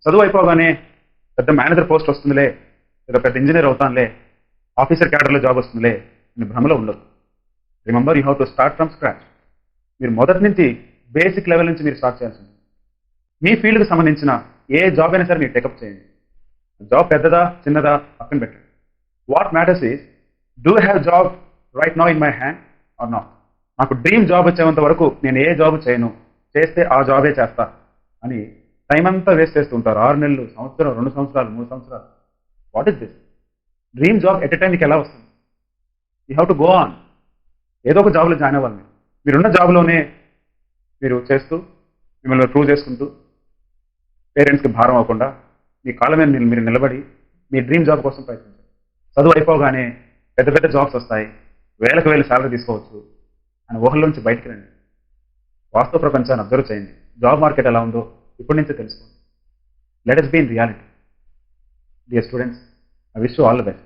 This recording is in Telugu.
చదువు అయిపోగానే పెద్ద మేనేజర్ పోస్ట్ వస్తుందిలే, లేదా పెద్ద ఇంజనీర్ అవుతానులే, ఆఫీసర్ క్యాడర్లో జాబ్ వస్తుందిలే అని భ్రమలో ఉండదు. Remember, you have to start from scratch. మీరు మొదటి నుంచి బేసిక్ లెవెల్ నుంచి మీరు స్టార్ట్ చేయాల్సి ఉంటుంది. మీ ఫీల్డ్కి సంబంధించిన ఏ జాబ్ అయినా సరే మీరు టేకప్ చేయండి. జాబ్ పెద్దదా చిన్నదా పక్కన పెట్టండి. What matters is, do have job right now in my hand or not. నాకు డ్రీమ్ జాబ్ వచ్చేంత వరకు నేను ఏ జాబ్ చేయను, చేస్తే ఆ జాబే చేస్తా అని టైం అంతా వేస్ట్ చేస్తుంటారు. 6 నెలలు, సంవత్సరం, 2 సంవత్సరాలు, 3 సంవత్సరాలు. What is this? Dream job at a time మీకు ఎలా వస్తుంది? You have to go on. ఏదో ఒక జాబ్లో జాయిన్ అవ్వాలి. మీరున్న జాబ్లోనే మీరు చేస్తూ, మిమ్మల్ని ప్రూవ్ చేసుకుంటూ, పేరెంట్స్కి భారం అవ్వకుండా మీ కాళ్ళ మీద మీరు నిలబడి మీ డ్రీమ్ జాబ్ కోసం ప్రయత్నించండి. చదువు అయిపోగానే పెద్ద పెద్ద జాబ్స్ వస్తాయి, వేలకు వేలు శాలరీ తీసుకోవచ్చు అని ఊహల్లోంచి బయటకు రండి. వాస్తవ ప్రపంచాన్ని అబ్జర్వ్ చేయండి. జాబ్ మార్కెట్ ఎలా ఉందో ఇప్పటి నుంచే తెలుసుకోండి. Let us be in reality. Dear students, I wish you all the best.